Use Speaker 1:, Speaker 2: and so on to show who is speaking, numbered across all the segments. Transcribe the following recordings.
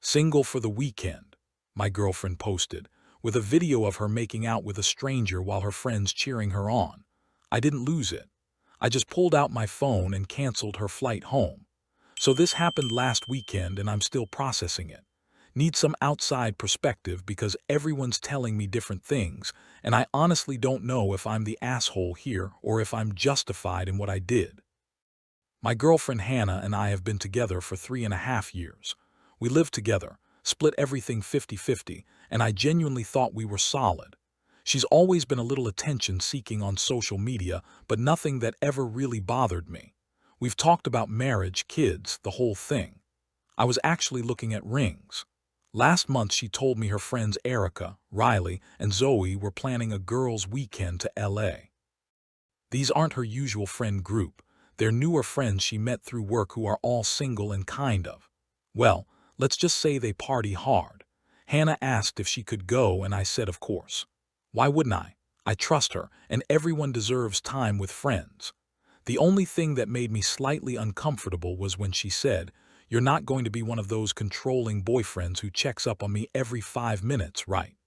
Speaker 1: Single for the weekend, my girlfriend posted, with a video of her making out with a stranger while her friends cheering her on. I didn't lose it. I just pulled out my phone and canceled her flight home. So this happened last weekend and I'm still processing it. Need some outside perspective because everyone's telling me different things, and I honestly don't know if I'm the asshole here or if I'm justified in what I did. My girlfriend Hannah and I have been together for 3.5 years. We lived together, split everything 50-50, and I genuinely thought we were solid. She's always been a little attention-seeking on social media, but nothing that ever really bothered me. We've talked about marriage, kids, the whole thing. I was actually looking at rings. Last month she told me her friends Erica, Riley, and Zoe were planning a girls' weekend to LA. These aren't her usual friend group. They're newer friends she met through work who are all single and well, let's just say they party hard. Hannah asked if she could go and I said of course. Why wouldn't I? I trust her, and everyone deserves time with friends. The only thing that made me slightly uncomfortable was when she said, "You're not going to be one of those controlling boyfriends who checks up on me every 5 minutes, right?"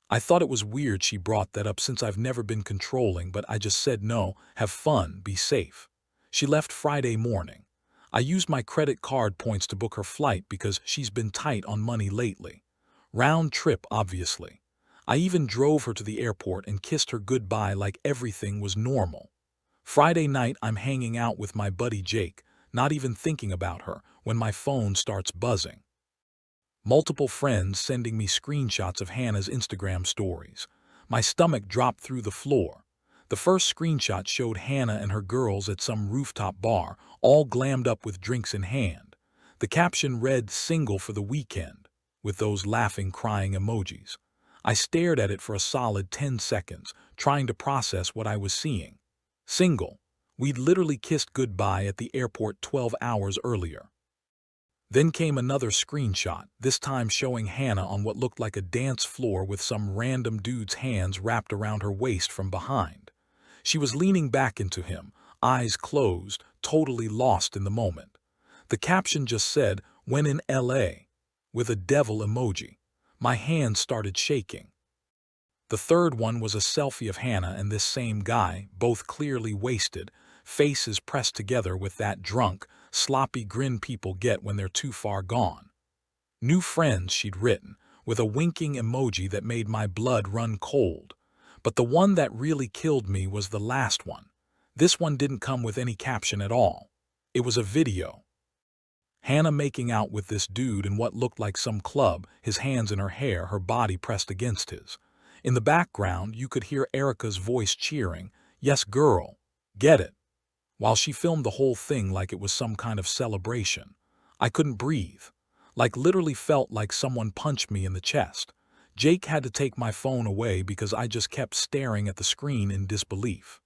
Speaker 1: I thought it was weird she brought that up since I've never been controlling, but I just said no, have fun, be safe. She left Friday morning. I used my credit card points to book her flight because she's been tight on money lately. Round trip, obviously. I even drove her to the airport and kissed her goodbye like everything was normal. Friday night, I'm hanging out with my buddy Jake, not even thinking about her, when my phone starts buzzing. Multiple friends sending me screenshots of Hannah's Instagram stories. My stomach dropped through the floor. The first screenshot showed Hannah and her girls at some rooftop bar, all glammed up with drinks in hand. The caption read "single for the weekend," with those laughing, crying emojis. I stared at it for a solid 10 seconds, trying to process what I was seeing. Single. We'd literally kissed goodbye at the airport 12 hours earlier. Then came another screenshot, this time showing Hannah on what looked like a dance floor with some random dude's hands wrapped around her waist from behind. She was leaning back into him, eyes closed, totally lost in the moment. The caption just said, "When in LA," with a devil emoji. My hands started shaking. The third one was a selfie of Hannah and this same guy, both clearly wasted, faces pressed together with that drunk, sloppy grin people get when they're too far gone. New friends, she'd written, with a winking emoji that made my blood run cold. But the one that really killed me was the last one. This one didn't come with any caption at all. It was a video. Hannah making out with this dude in what looked like some club, his hands in her hair, her body pressed against his. In the background, you could hear Erica's voice cheering, "Yes, girl, get it," while she filmed the whole thing like it was some kind of celebration. I couldn't breathe. Literally felt like someone punched me in the chest. Jake had to take my phone away because I just kept staring at the screen in disbelief.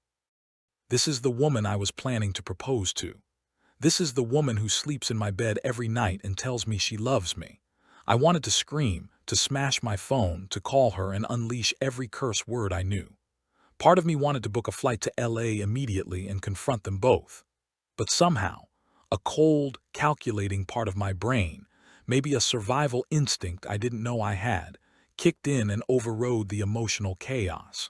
Speaker 1: This is the woman I was planning to propose to. This is the woman who sleeps in my bed every night and tells me she loves me. I wanted to scream, to smash my phone, to call her and unleash every curse word I knew. Part of me wanted to book a flight to LA immediately and confront them both. But somehow, a cold, calculating part of my brain, maybe a survival instinct I didn't know I had, kicked in and overrode the emotional chaos.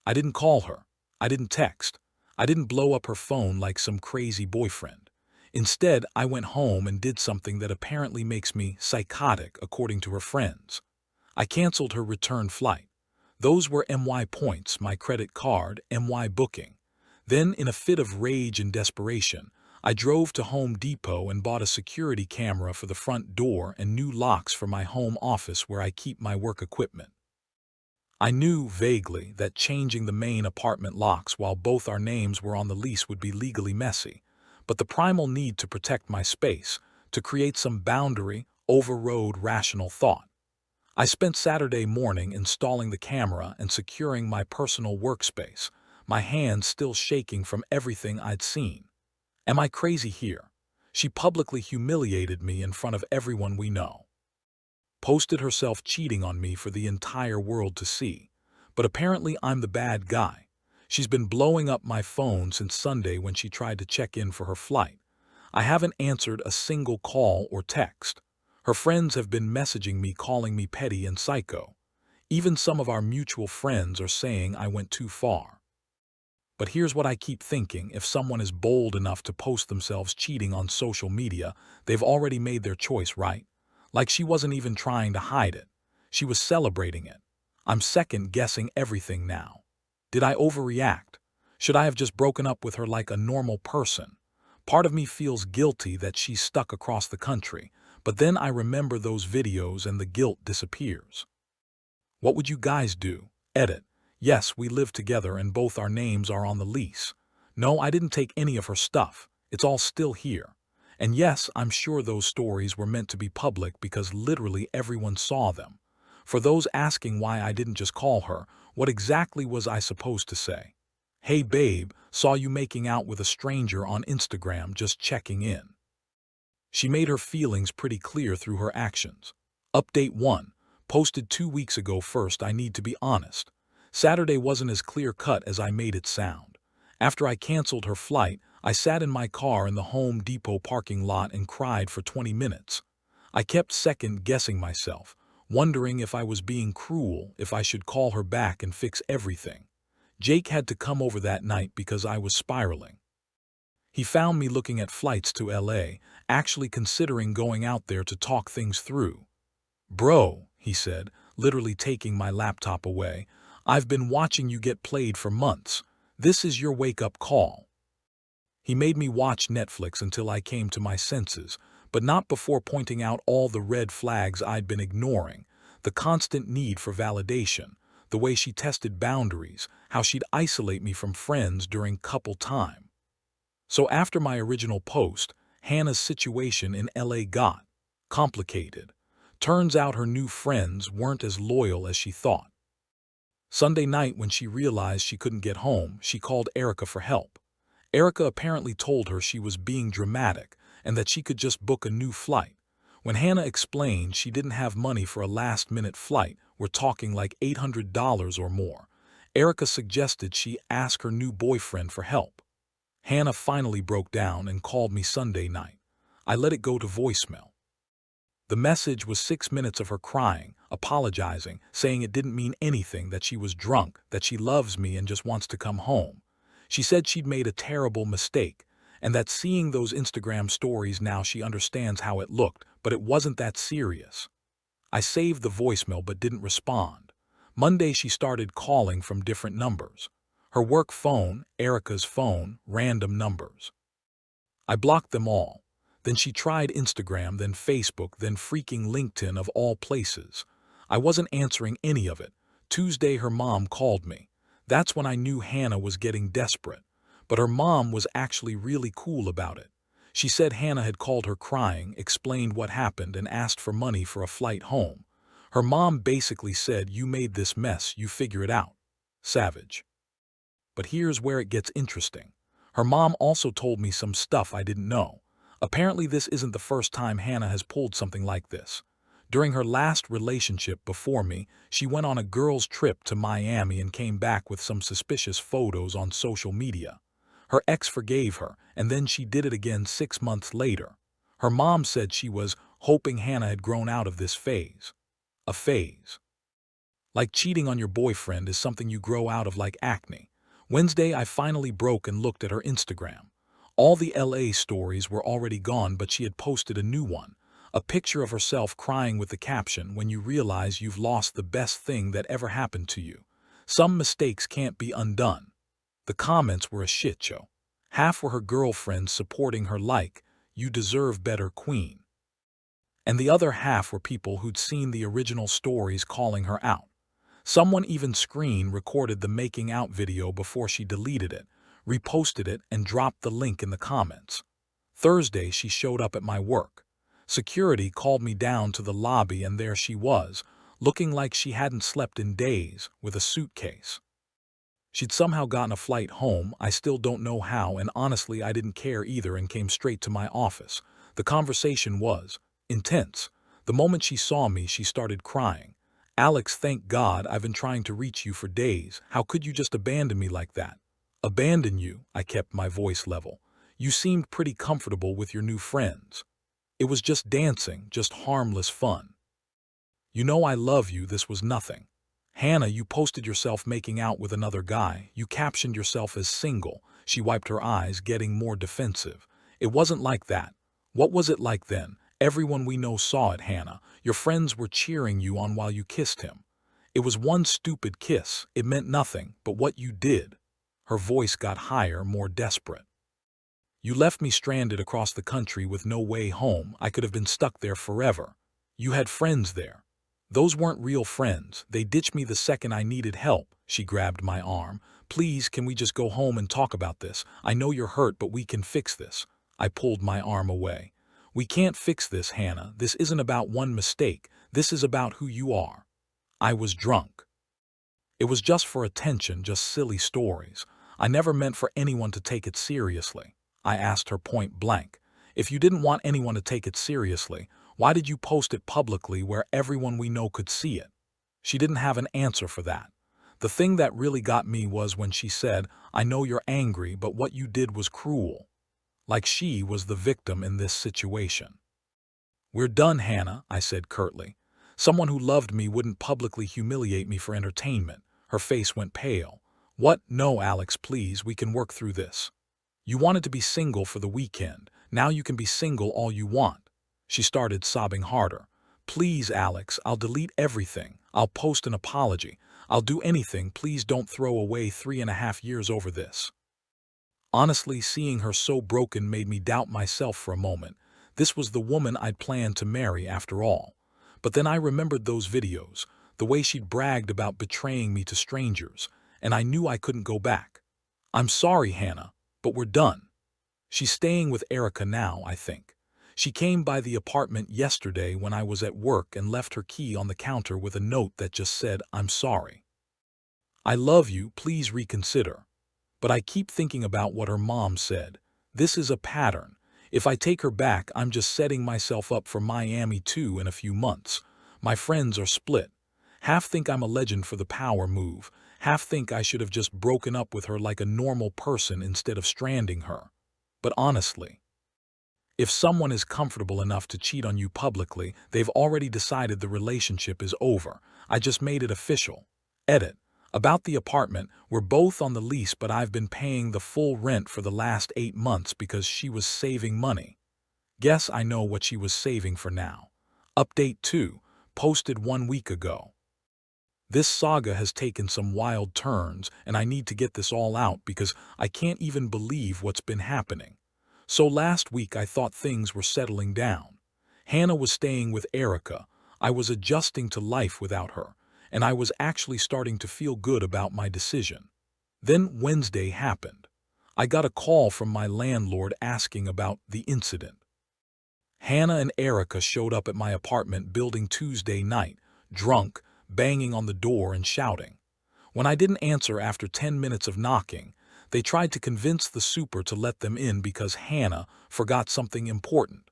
Speaker 1: I didn't call her. I didn't text. I didn't blow up her phone like some crazy boyfriend. Instead, I went home and did something that apparently makes me psychotic, according to her friends. I canceled her return flight. Those were MY points, my credit card, MY booking. Then, in a fit of rage and desperation, I drove to Home Depot and bought a security camera for the front door and new locks for my home office where I keep my work equipment. I knew, vaguely, that changing the main apartment locks while both our names were on the lease would be legally messy, but the primal need to protect my space, to create some boundary, overrode rational thought. I spent Saturday morning installing the camera and securing my personal workspace, my hands still shaking from everything I'd seen. Am I crazy here? She publicly humiliated me in front of everyone we know. Posted herself cheating on me for the entire world to see. But apparently I'm the bad guy. She's been blowing up my phone since Sunday when she tried to check in for her flight. I haven't answered a single call or text. Her friends have been messaging me calling me petty and psycho. Even some of our mutual friends are saying I went too far. But here's what I keep thinking: if someone is bold enough to post themselves cheating on social media, they've already made their choice, right? Like she wasn't even trying to hide it. She was celebrating it. I'm second-guessing everything now. Did I overreact? Should I have just broken up with her like a normal person? Part of me feels guilty that she's stuck across the country, but then I remember those videos and the guilt disappears. What would you guys do? Edit. Yes, we live together and both our names are on the lease. No, I didn't take any of her stuff. It's all still here. And yes, I'm sure those stories were meant to be public because literally everyone saw them. For those asking why I didn't just call her, what exactly was I supposed to say? Hey babe, saw you making out with a stranger on Instagram, just checking in. She made her feelings pretty clear through her actions. Update 1. Posted 2 weeks ago. First, I need to be honest. Saturday wasn't as clear-cut as I made it sound. After I canceled her flight, I sat in my car in the Home Depot parking lot and cried for 20 minutes. I kept second-guessing myself, wondering if I was being cruel, if I should call her back and fix everything. Jake had to come over that night because I was spiraling. He found me looking at flights to LA, actually considering going out there to talk things through. Bro, he said, literally taking my laptop away, I've been watching you get played for months. This is your wake-up call. He made me watch Netflix until I came to my senses, but not before pointing out all the red flags I'd been ignoring: the constant need for validation, the way she tested boundaries, how she'd isolate me from friends during couple time. So after my original post, Hannah's situation in LA got complicated. Turns out her new friends weren't as loyal as she thought. Sunday night, when she realized she couldn't get home, she called Erica for help. Erica apparently told her she was being dramatic and that she could just book a new flight. When Hannah explained she didn't have money for a last-minute flight, we're talking like $800 or more, Erica suggested she ask her new boyfriend for help. Hannah finally broke down and called me Sunday night. I let it go to voicemail. The message was 6 minutes of her crying, apologizing, saying it didn't mean anything, that she was drunk, that she loves me and just wants to come home. She said she'd made a terrible mistake, and that seeing those Instagram stories now she understands how it looked, but it wasn't that serious. I saved the voicemail but didn't respond. Monday she started calling from different numbers. Her work phone, Erica's phone, random numbers. I blocked them all. Then she tried Instagram, then Facebook, then freaking LinkedIn of all places. I wasn't answering any of it. Tuesday her mom called me. That's when I knew Hannah was getting desperate. But her mom was actually really cool about it. She said Hannah had called her crying, explained what happened, and asked for money for a flight home. Her mom basically said, "You made this mess, you figure it out." Savage. But here's where it gets interesting. Her mom also told me some stuff I didn't know. Apparently this isn't the first time Hannah has pulled something like this. During her last relationship before me, she went on a girls' trip to Miami and came back with some suspicious photos on social media. Her ex forgave her, and then she did it again 6 months later. Her mom said she was hoping Hannah had grown out of this phase. A phase. Like cheating on your boyfriend is something you grow out of like acne. Wednesday, I finally broke and looked at her Instagram. All the LA stories were already gone, but she had posted a new one. A picture of herself crying with the caption, "When you realize you've lost the best thing that ever happened to you. Some mistakes can't be undone." The comments were a shit show. Half were her girlfriends supporting her like, "You deserve better, queen." And the other half were people who'd seen the original stories calling her out. Someone even screen recorded the making out video before she deleted it, reposted it, and dropped the link in the comments. Thursday, she showed up at my work. Security called me down to the lobby, and there she was, looking like she hadn't slept in days, with a suitcase. She'd somehow gotten a flight home. I still don't know how, and honestly I didn't care either, and came straight to my office. The conversation was intense. The moment she saw me, she started crying. "Alex, thank God, I've been trying to reach you for days. How could you just abandon me like that?" "Abandon you?" I kept my voice level. "You seemed pretty comfortable with your new friends." It was just dancing, just harmless fun. You know I love you, this was nothing. Hannah, you posted yourself making out with another guy. You captioned yourself as single. She wiped her eyes, getting more defensive. It wasn't like that. What was it like then? Everyone we know saw it, Hannah. Your friends were cheering you on while you kissed him. It was one stupid kiss. It meant nothing, but what you did. Her voice got higher, more desperate. You left me stranded across the country with no way home. I could have been stuck there forever. You had friends there. Those weren't real friends. They ditched me the second I needed help. She grabbed my arm. Please, can we just go home and talk about this? I know you're hurt, but we can fix this. I pulled my arm away. We can't fix this, Hannah. This isn't about one mistake. This is about who you are. I was drunk. It was just for attention, just silly stories. I never meant for anyone to take it seriously. I asked her point blank. If you didn't want anyone to take it seriously, why did you post it publicly where everyone we know could see it? She didn't have an answer for that. The thing that really got me was when she said, I know you're angry, but what you did was cruel. Like she was the victim in this situation. We're done, Hannah, I said curtly. Someone who loved me wouldn't publicly humiliate me for entertainment. Her face went pale. What? No, Alex, please, we can work through this. You wanted to be single for the weekend. Now you can be single all you want. She started sobbing harder. Please, Alex, I'll delete everything. I'll post an apology. I'll do anything. Please don't throw away 3.5 years over this. Honestly, seeing her so broken made me doubt myself for a moment. This was the woman I'd planned to marry after all. But then I remembered those videos, the way she'd bragged about betraying me to strangers, and I knew I couldn't go back. I'm sorry, Hannah, but we're done. She's staying with Erica now, I think. She came by the apartment yesterday when I was at work and left her key on the counter with a note that just said, I'm sorry. I love you, please reconsider. But I keep thinking about what her mom said. This is a pattern. If I take her back, I'm just setting myself up for Miami too in a few months. My friends are split. Half think I'm a legend for the power move. Half think I should have just broken up with her like a normal person instead of stranding her. But honestly, if someone is comfortable enough to cheat on you publicly, they've already decided the relationship is over. I just made it official. Edit. About the apartment, we're both on the lease, but I've been paying the full rent for the last 8 months because she was saving money. Guess I know what she was saving for now. Update 2, posted 1 week ago. This saga has taken some wild turns, and I need to get this all out because I can't even believe what's been happening. So last week I thought things were settling down. Hannah was staying with Erica. I was adjusting to life without her, and I was actually starting to feel good about my decision. Then Wednesday happened. I got a call from my landlord asking about the incident. Hannah and Erica showed up at my apartment building Tuesday night, drunk, banging on the door and shouting. When I didn't answer after 10 minutes of knocking, they tried to convince the super to let them in because Hannah forgot something important.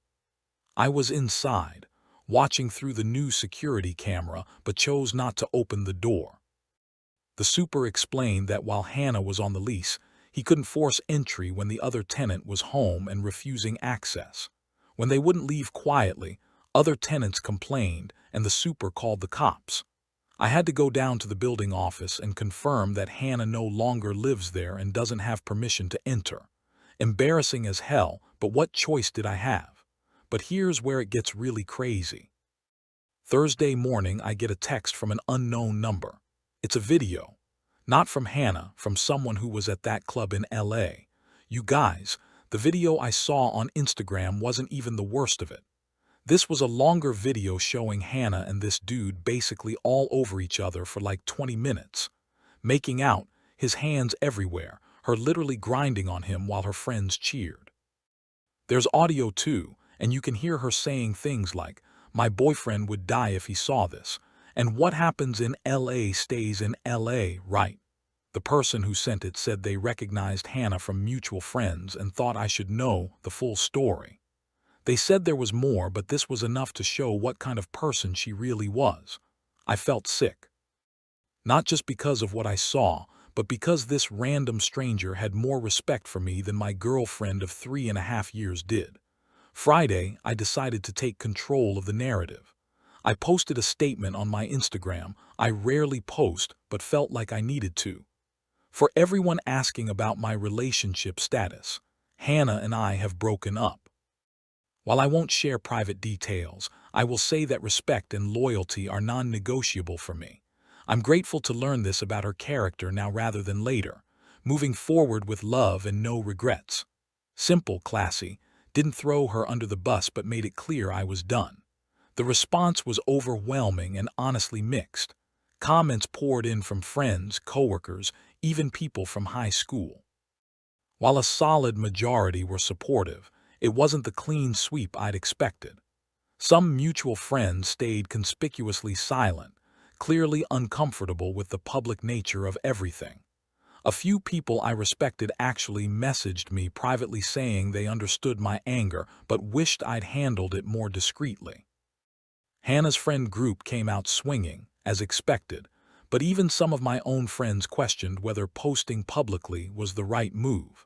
Speaker 1: I was inside, watching through the new security camera, but chose not to open the door. The super explained that while Hannah was on the lease, he couldn't force entry when the other tenant was home and refusing access. When they wouldn't leave quietly, other tenants complained and the super called the cops. I had to go down to the building office and confirm that Hannah no longer lives there and doesn't have permission to enter. Embarrassing as hell, but what choice did I have? But here's where it gets really crazy. Thursday morning, I get a text from an unknown number. It's a video. Not from Hannah, from someone who was at that club in LA. You guys, the video I saw on Instagram wasn't even the worst of it. This was a longer video showing Hannah and this dude basically all over each other for like 20 minutes. Making out, his hands everywhere, her literally grinding on him while her friends cheered. There's audio too, and you can hear her saying things like, my boyfriend would die if he saw this, and what happens in LA stays in LA, right? The person who sent it said they recognized Hannah from mutual friends and thought I should know the full story. They said there was more, but this was enough to show what kind of person she really was. I felt sick. Not just because of what I saw, but because this random stranger had more respect for me than my girlfriend of 3.5 years did. Friday, I decided to take control of the narrative. I posted a statement on my Instagram. I rarely post, but felt like I needed to. For everyone asking about my relationship status, Hannah and I have broken up. While I won't share private details, I will say that respect and loyalty are non-negotiable for me. I'm grateful to learn this about her character now rather than later, moving forward with love and no regrets. Simple, classy, didn't throw her under the bus but made it clear I was done. The response was overwhelming and honestly mixed. Comments poured in from friends, coworkers, even people from high school. While a solid majority were supportive, it wasn't the clean sweep I'd expected. Some mutual friends stayed conspicuously silent, clearly uncomfortable with the public nature of everything. A few people I respected actually messaged me privately saying they understood my anger but wished I'd handled it more discreetly. Hannah's friend group came out swinging, as expected, but even some of my own friends questioned whether posting publicly was the right move.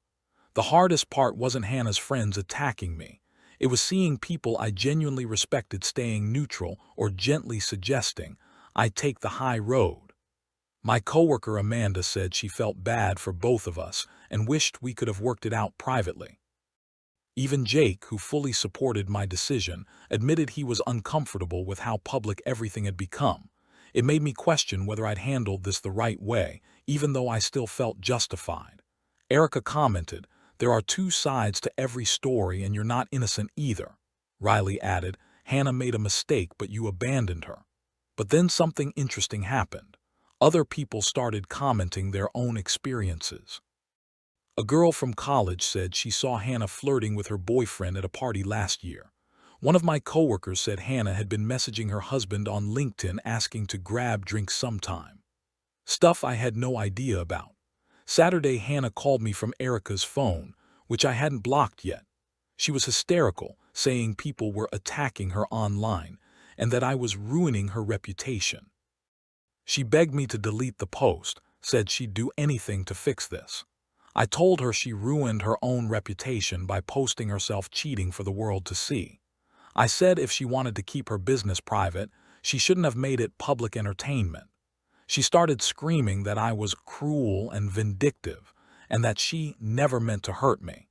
Speaker 1: The hardest part wasn't Hannah's friends attacking me. It was seeing people I genuinely respected staying neutral or gently suggesting I take the high road. My coworker Amanda said she felt bad for both of us and wished we could have worked it out privately. Even Jake, who fully supported my decision, admitted he was uncomfortable with how public everything had become. It made me question whether I'd handled this the right way, even though I still felt justified. Erica commented, "There are two sides to every story and you're not innocent either." Riley added, "Hannah made a mistake but you abandoned her." But then something interesting happened. Other people started commenting their own experiences. A girl from college said she saw Hannah flirting with her boyfriend at a party last year. One of my coworkers said Hannah had been messaging her husband on LinkedIn asking to grab drinks sometime. Stuff I had no idea about. Saturday, Hannah called me from Erica's phone, which I hadn't blocked yet. She was hysterical, saying people were attacking her online and that I was ruining her reputation. She begged me to delete the post, said she'd do anything to fix this. I told her she ruined her own reputation by posting herself cheating for the world to see. I said if she wanted to keep her business private, she shouldn't have made it public entertainment. She started screaming that I was cruel and vindictive, and that she never meant to hurt me.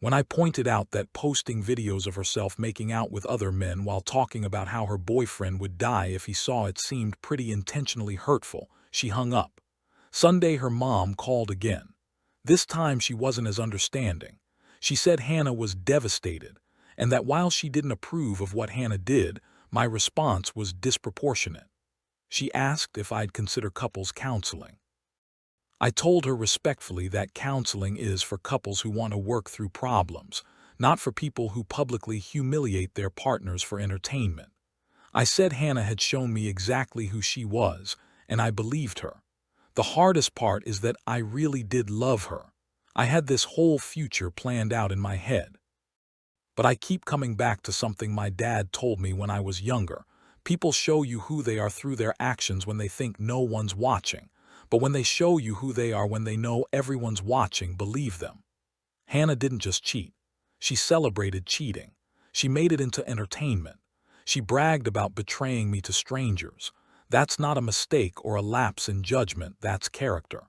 Speaker 1: When I pointed out that posting videos of herself making out with other men while talking about how her boyfriend would die if he saw it seemed pretty intentionally hurtful, she hung up. Sunday, her mom called again. This time she wasn't as understanding. She said Hannah was devastated, and that while she didn't approve of what Hannah did, my response was disproportionate. She asked if I'd consider couples counseling. I told her respectfully that counseling is for couples who want to work through problems, not for people who publicly humiliate their partners for entertainment. I said Hannah had shown me exactly who she was, and I believed her. The hardest part is that I really did love her. I had this whole future planned out in my head. But I keep coming back to something my dad told me when I was younger. People show you who they are through their actions when they think no one's watching. But when they show you who they are when they know everyone's watching, believe them. Hannah didn't just cheat. She celebrated cheating. She made it into entertainment. She bragged about betraying me to strangers. That's not a mistake or a lapse in judgment, that's character.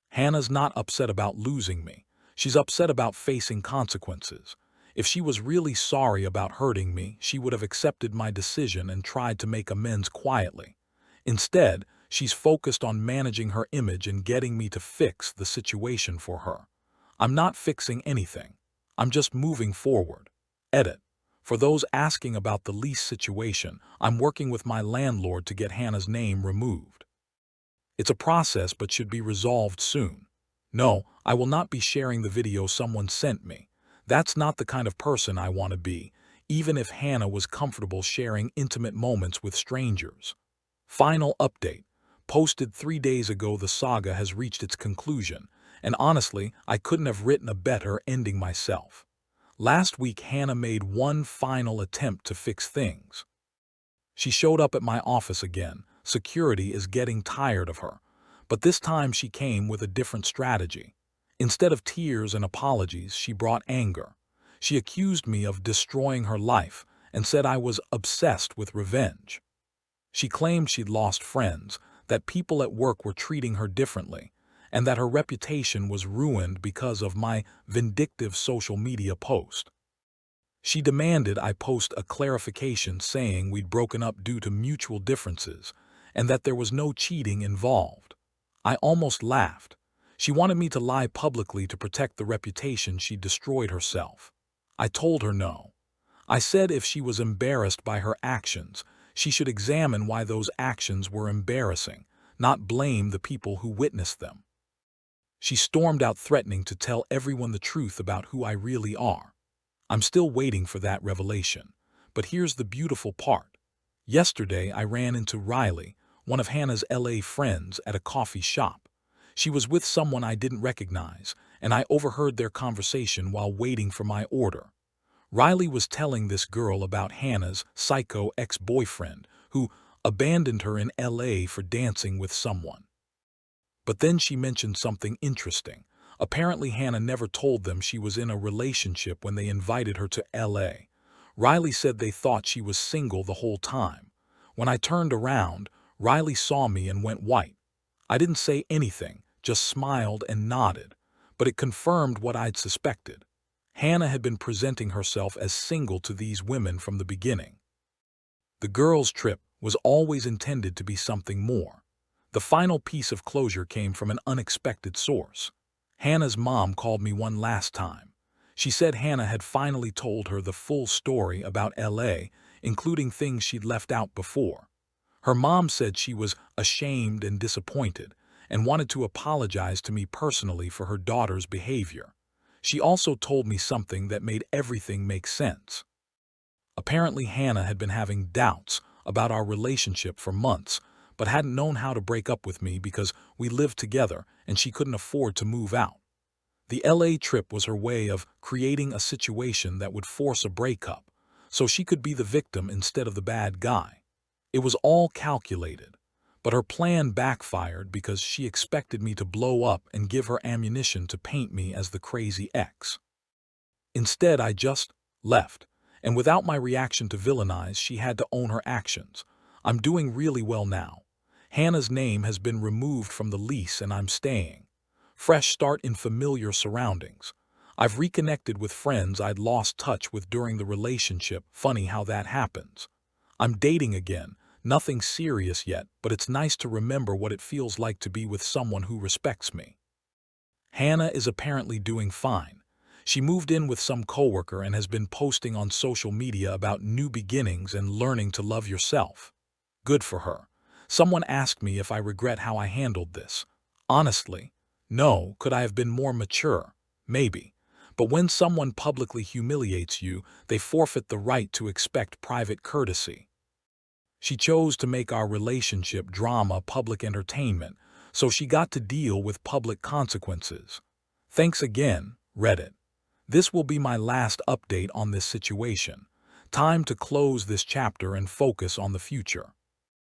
Speaker 1: Hannah's not upset about losing me. She's upset about facing consequences. If she was really sorry about hurting me, she would have accepted my decision and tried to make amends quietly. Instead, she's focused on managing her image and getting me to fix the situation for her. I'm not fixing anything. I'm just moving forward. Edit. For those asking about the lease situation, I'm working with my landlord to get Hannah's name removed. It's a process but should be resolved soon. No, I will not be sharing the video someone sent me. That's not the kind of person I want to be, even if Hannah was comfortable sharing intimate moments with strangers. Final update. Posted 3 days ago, the saga has reached its conclusion, and honestly, I couldn't have written a better ending myself. Last week, Hannah made one final attempt to fix things. She showed up at my office again. Security is getting tired of her. But this time she came with a different strategy. Instead of tears and apologies, she brought anger. She accused me of destroying her life and said I was obsessed with revenge. She claimed she'd lost friends, that people at work were treating her differently, and that her reputation was ruined because of my vindictive social media post. She demanded I post a clarification saying we'd broken up due to mutual differences and that there was no cheating involved. I almost laughed. She wanted me to lie publicly to protect the reputation she'd destroyed herself. I told her no. I said if she was embarrassed by her actions, she should examine why those actions were embarrassing, not blame the people who witnessed them. She stormed out threatening to tell everyone the truth about who I really are. I'm still waiting for that revelation. But here's the beautiful part. Yesterday, I ran into Riley, one of Hannah's LA friends, at a coffee shop. She was with someone I didn't recognize, and I overheard their conversation while waiting for my order. Riley was telling this girl about Hannah's psycho ex-boyfriend, who abandoned her in LA for dancing with someone. But then she mentioned something interesting. Apparently Hannah never told them she was in a relationship when they invited her to LA. Riley said they thought she was single the whole time. When I turned around, Riley saw me and went white. I didn't say anything, just smiled and nodded, but it confirmed what I'd suspected. Hannah had been presenting herself as single to these women from the beginning. The girls' trip was always intended to be something more. The final piece of closure came from an unexpected source. Hannah's mom called me one last time. She said Hannah had finally told her the full story about LA, including things she'd left out before. Her mom said she was ashamed and disappointed and wanted to apologize to me personally for her daughter's behavior. She also told me something that made everything make sense. Apparently Hannah had been having doubts about our relationship for months, but hadn't known how to break up with me because we lived together and she couldn't afford to move out. The LA trip was her way of creating a situation that would force a breakup, so she could be the victim instead of the bad guy. It was all calculated, but her plan backfired because she expected me to blow up and give her ammunition to paint me as the crazy ex. Instead, I just left, and without my reaction to villainize, she had to own her actions. I'm doing really well now. Hannah's name has been removed from the lease and I'm staying. Fresh start in familiar surroundings. I've reconnected with friends I'd lost touch with during the relationship. Funny how that happens. I'm dating again, nothing serious yet, but it's nice to remember what it feels like to be with someone who respects me. Hannah is apparently doing fine. She moved in with some coworker and has been posting on social media about new beginnings and learning to love yourself. Good for her. Someone asked me if I regret how I handled this. Honestly, no. Could I have been more mature? Maybe. But when someone publicly humiliates you, they forfeit the right to expect private courtesy. She chose to make our relationship drama public entertainment, so she got to deal with public consequences. Thanks again, Reddit. This will be my last update on this situation. Time to close this chapter and focus on the future.